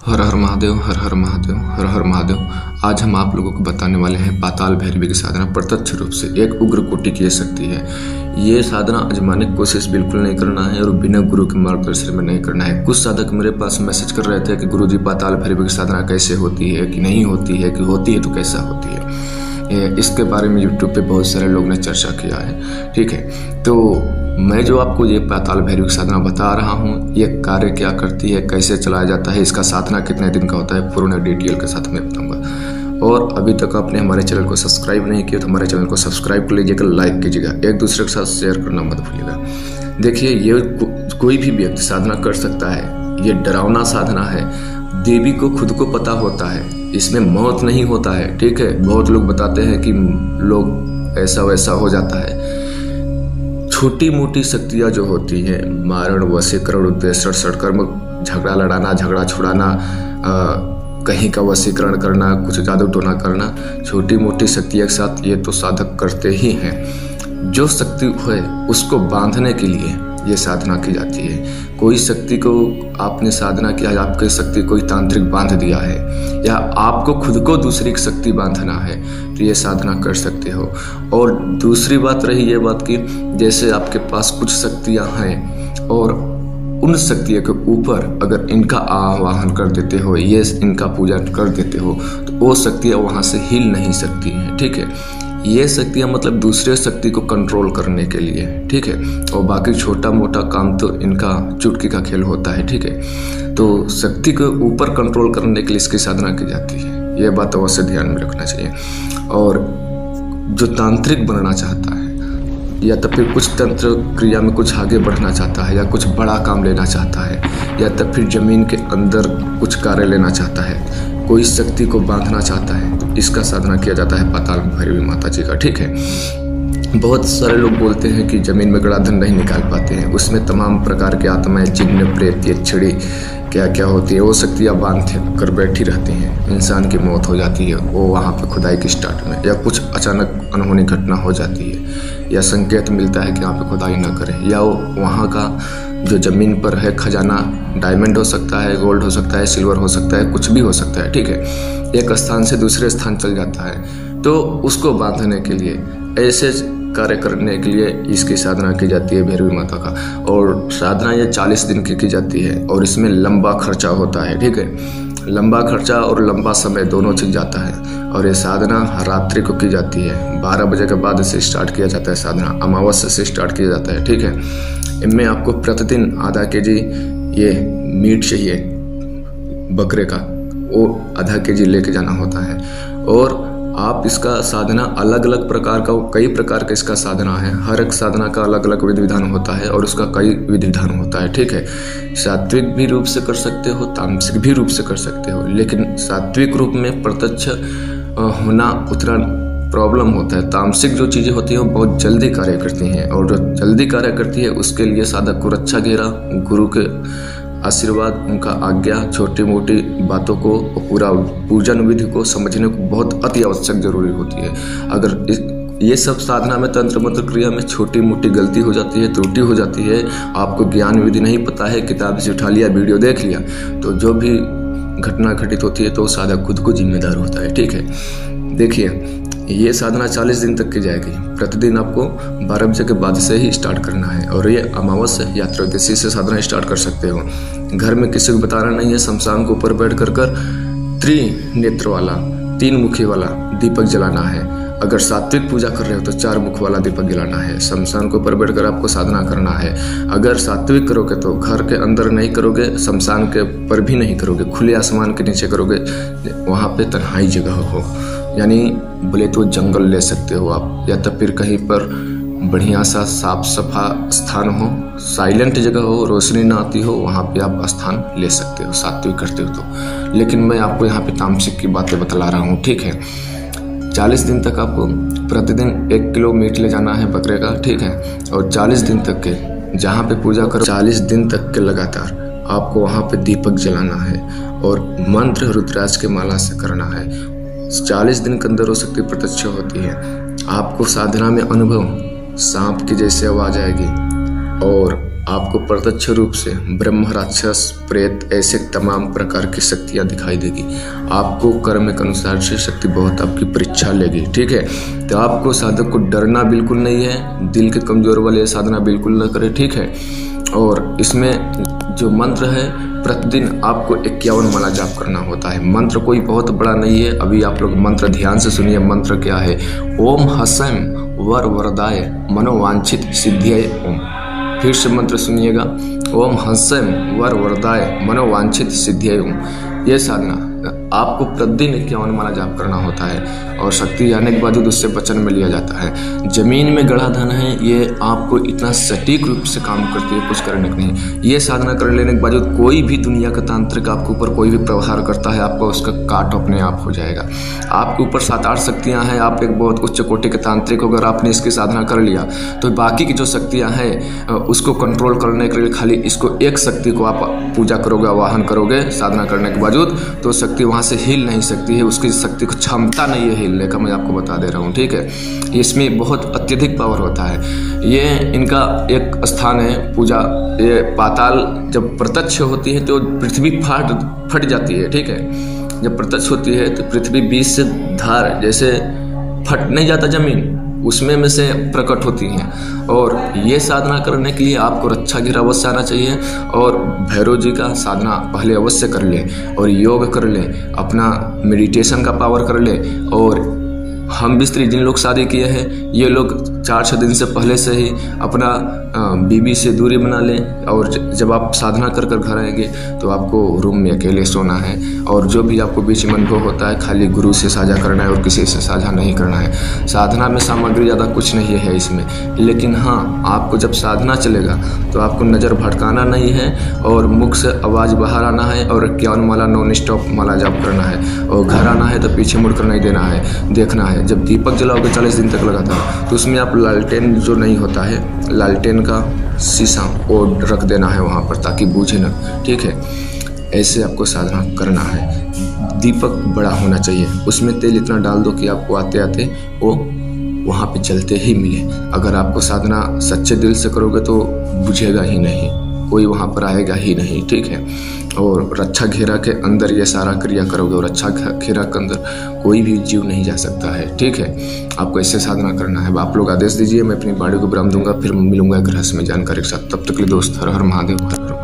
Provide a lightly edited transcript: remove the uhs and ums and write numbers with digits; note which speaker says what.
Speaker 1: हर हर महादेव, हर हर महादेव, हर हर महादेव। आज हम आप लोगों को बताने वाले हैं पाताल भैरवी की साधना। प्रत्यक्ष रूप से एक उग्र कोटि की ये शक्ति है। ये साधना आजमाने की कोशिश बिल्कुल नहीं करना है और बिना गुरु के मार्गदर्शन में नहीं करना है। कुछ साधक मेरे पास मैसेज कर रहे थे कि गुरुजी पाताल भैरवी की साधना कैसे होती है, कि नहीं होती है, कि होती है तो कैसा होती है। इसके बारे में यूट्यूब पे बहुत सारे लोग ने चर्चा किया है। ठीक है, तो मैं जो आपको ये पाताल भैरवी की साधना बता रहा हूँ, ये कार्य क्या करती है, कैसे चलाया जाता है, इसका साधना कितने दिन का होता है, पूर्ण डिटेल के साथ मैं बताऊंगा। और अभी तक आपने हमारे चैनल को सब्सक्राइब नहीं किया तो हमारे चैनल को सब्सक्राइब कर लीजिएगा, लाइक कीजिएगा, एक दूसरे के साथ शेयर करना मत भूलिएगा। देखिए, ये कोई भी व्यक्ति साधना कर सकता है। ये डरावना साधना है। देवी को खुद को पता होता है, इसमें मौत नहीं होता है। ठीक है, बहुत लोग बताते हैं कि लोग ऐसा वैसा हो जाता है। छोटी मोटी शक्तियाँ जो होती है, मारण, वशीकरण, उद्देश्य, षटकर्म, झगड़ा लड़ाना, झगड़ा छुड़ाना, कहीं का वशीकरण करना, कुछ जादू टोना करना, छोटी मोटी शक्तियों के साथ ये तो साधक करते ही हैं। जो शक्ति है उसको बांधने के लिए ये साधना की जाती है। कोई शक्ति को आपने साधना किया, आपकी शक्ति कोई तांत्रिक बांध दिया है, या आपको खुद को दूसरी की शक्ति बांधना है, तो ये साधना कर सकते हो। और दूसरी बात रही ये बात कि जैसे आपके पास कुछ शक्तियाँ हैं और उन शक्तियों के ऊपर अगर इनका आवाहन कर देते हो, ये इनका पूजा कर देते हो, तो वो शक्तियाँ वहाँ से हिल नहीं सकती हैं। ठीक है, ये शक्तियाँ मतलब दूसरे शक्ति को कंट्रोल करने के लिए। ठीक है, और बाकी छोटा मोटा काम तो इनका चुटकी का खेल होता है। ठीक है, तो शक्ति को ऊपर कंट्रोल करने के लिए इसकी साधना की जाती है। ये बात अवश्य ध्यान में रखना चाहिए। और जो तांत्रिक बनना चाहता है, या तो फिर कुछ तंत्र क्रिया में कुछ आगे बढ़ना चाहता है, या कुछ बड़ा काम लेना चाहता है, या तो फिर जमीन के अंदर कुछ कार्य लेना चाहता है, कोई शक्ति को बांधना चाहता है, तो इसका साधना किया जाता है पाताल भैरवी माता जी का। ठीक है, बहुत सारे लोग बोलते हैं कि जमीन में गड़ा धन नहीं निकाल पाते हैं, उसमें तमाम प्रकार के आत्माएं, जिन्न, प्रेत, यक्षिणी क्या क्या होती है, वो शक्तियाँ बांध कर बैठी रहती हैं। इंसान की मौत हो जाती है, वो वहाँ पे खुदाई की स्टार्ट में, या कुछ अचानक अनहोनी घटना हो जाती है, या संकेत मिलता है कि यहाँ पे खुदाई न करें, या वो वहाँ का जो ज़मीन पर है खजाना डायमंड हो सकता है, गोल्ड हो सकता है, सिल्वर हो सकता है, कुछ भी हो सकता है। ठीक है, एक स्थान से दूसरे स्थान चल जाता है, तो उसको बांधने के लिए, ऐसे कार्य करने के लिए इसकी साधना की जाती है भैरवी माता का। और साधना ये 40 दिन की जाती है और इसमें लंबा खर्चा होता है। ठीक है, लंबा खर्चा और लंबा समय दोनों चीज जाता है। और ये साधना रात्रि को की जाती है, 12 बजे के बाद से स्टार्ट किया जाता है साधना, अमावस्या से स्टार्ट किया जाता है। ठीक है, इनमें आपको प्रतिदिन आधा केजी ये मीट चाहिए बकरे का, वो आधा केजी लेके जाना होता है। और आप इसका साधना अलग अलग प्रकार का, कई प्रकार का इसका साधना है। हर एक साधना का अलग अलग विधि विधान होता है और उसका कई विधि विधान होता है। ठीक है, सात्विक भी रूप से कर सकते हो, तामसिक भी रूप से कर सकते हो, लेकिन सात्विक रूप में प्रत्यक्ष होना उतना प्रॉब्लम होता है। तामसिक जो चीज़ें होती हैं वो बहुत जल्दी कार्य करती हैं, और जो जल्दी कार्य करती है उसके लिए साधक को रक्षा घेरा, गुरु के आशीर्वाद, उनका आज्ञा, छोटी मोटी बातों को, पूरा पूजन विधि को समझने को बहुत अति आवश्यक जरूरी होती है। अगर ये सब साधना में, तंत्र मंत्र क्रिया में छोटी मोटी गलती हो जाती है, त्रुटि हो जाती है, आपको ज्ञान विधि नहीं पता है, किताब से उठा लिया, वीडियो देख लिया, तो जो भी घटना घटित होती है तो साधक खुद को जिम्मेदार होता है। ठीक है, देखिए, ये साधना 40 दिन तक की जाएगी। प्रतिदिन आपको 12 बजे के बाद से ही स्टार्ट करना है, और ये अमावस्या या त्रयोदशी से साधना स्टार्ट कर सकते हो। घर में किसी को बताना नहीं है। शमशान के ऊपर बैठ कर त्रिनेत्र वाला, 3 मुखी वाला दीपक जलाना है। अगर सात्विक पूजा कर रहे हो तो 4 मुख वाला दीपक जलाना है। शमशान के ऊपर बैठकर आपको साधना करना है। अगर सात्विक करोगे तो घर के अंदर नहीं करोगे, शमशान के ऊपर भी नहीं करोगे, खुले आसमान के नीचे करोगे, वहाँ पे तन्हाई जगह हो, यानी बोले तो जंगल ले सकते हो आप, या तो फिर कहीं पर बढ़िया सा साफ सफा स्थान हो, साइलेंट जगह हो, रोशनी ना आती हो, वहाँ पे आप स्थान ले सकते हो सात्विक करते हो तो। लेकिन मैं आपको यहाँ पे तामसिक की बातें बतला रहा हूँ। ठीक है, 40 दिन तक आपको प्रतिदिन 1 किलो मीट ले जाना है बकरे का। ठीक है, और 40 दिन तक के जहाँ पे पूजा करो, 40 दिन तक के लगातार आपको वहाँ पे दीपक जलाना है, और मंत्र रुद्राक्ष के माला से करना है। 40 दिन के अंदर वो शक्ति प्रत्यक्ष होती है। आपको साधना में अनुभव सांप की जैसे आवाज आएगी, और आपको प्रत्यक्ष रूप से ब्रह्म, राक्षस, प्रेत ऐसे तमाम प्रकार की शक्तियाँ दिखाई देगी। आपको कर्म के अनुसार से शक्ति बहुत आपकी परीक्षा लेगी, ठीक है। तो आपको साधक को डरना बिल्कुल नहीं है, दिल के कमजोर वाले साधना बिल्कुल न करें, ठीक है। और इसमें जो मंत्र है, प्रतिदिन आपको 51 माला जाप करना होता है। मंत्र कोई बहुत बड़ा नहीं है, अभी आप लोग मंत्र ध्यान से सुनिए। मंत्र क्या है? ओम हसैम वर वरदाय मनोवांछित सिद्धिय ओम। फिर से मंत्र सुनिएगा, ओम हंसैम वर वरदाय मनोवांछित सिद्धिय ओम। ये साधना आपको प्रतिदिन 51 माला जाप करना होता है और शक्ति आने के बाद उससे वचन में लिया जाता है। जमीन में गड़ा धन है, ये आपको इतना सटीक रूप से काम करती है, कुछ करने के नहीं। ये साधना कर लेने के बाद कोई भी दुनिया का तांत्रिक आपके ऊपर कोई भी प्रहार करता है, आपका उसका काट अपने आप हो जाएगा। आपके ऊपर 7-8 शक्तियाँ हैं, आप एक बहुत उच्च कोटि के तांत्रिक हो, अगर आपने इसकी साधना कर लिया तो बाकी की जो शक्तियाँ हैं उसको कंट्रोल करने के लिए खाली इसको एक शक्ति को आप पूजा करोगे, आवाहन करोगे साधना करने के बावजूद, तो शक्ति वहाँ से हिल नहीं सकती है। उसकी शक्ति को क्षमता नहीं है हिलने का, मैं आपको बता दे रहा हूँ, ठीक है। इसमें बहुत अत्यधिक पावर होता है। ये इनका एक स्थान है पूजा, ये पाताल जब प्रत्यक्ष होती है तो पृथ्वी फट जाती है, ठीक है। जब प्रत्यक्ष होती है तो पृथ्वी बीच से धार जैसे फट नहीं जाता जमीन, उसमें में से प्रकट होती हैं। और ये साधना करने के लिए आपको रक्षा घेरा अवश्य आना चाहिए और भैरव जी का साधना पहले अवश्य कर ले और योग कर ले, अपना मेडिटेशन का पावर कर ले। और हम स्त्री जिन लोग शादी किए हैं, ये लोग 4-6 दिन से पहले से ही अपना बीवी से दूरी बना लें। और जब आप साधना कर कर घर आएंगे तो आपको रूम में अकेले सोना है और जो भी आपको बीच में अनुभव होता है खाली गुरु से साझा करना है और किसी से साझा नहीं करना है। साधना में सामग्री ज़्यादा कुछ नहीं है इसमें, लेकिन हाँ, आपको जब साधना चलेगा तो आपको नज़र भटकाना नहीं है और मुख से आवाज़ बाहर आना है और 51 माला नॉन स्टॉप माला जाप करना है। और घर आना है तो पीछे मुड़कर नहीं देना है, देखना है। जब दीपक जलाओगे 40 दिन तक लगातार, तो उसमें आप लालटेन जो नहीं होता है, लालटेन का शीशा वो रख देना है वहाँ पर ताकि बूझे ना, ठीक है। ऐसे आपको साधना करना है। दीपक बड़ा होना चाहिए, उसमें तेल इतना डाल दो कि आपको आते आते वो वहाँ पे जलते ही मिले। अगर आपको साधना सच्चे दिल से करोगे तो बुझेगा ही नहीं, कोई वहाँ पर आएगा ही नहीं, ठीक है। और रक्षा घेरा के अंदर ये सारा क्रिया करोगे और रक्षा घेरा के अंदर कोई भी जीव नहीं जा सकता है, ठीक है। आपको ऐसे साधना करना है। आप लोग आदेश दीजिए, मैं अपनी बाड़ी को विराम दूंगा, फिर मिलूंगा एक रहस्यमय जानकारी के साथ। तब तक के लिए दोस्त, हर हर महादेव, हर हर।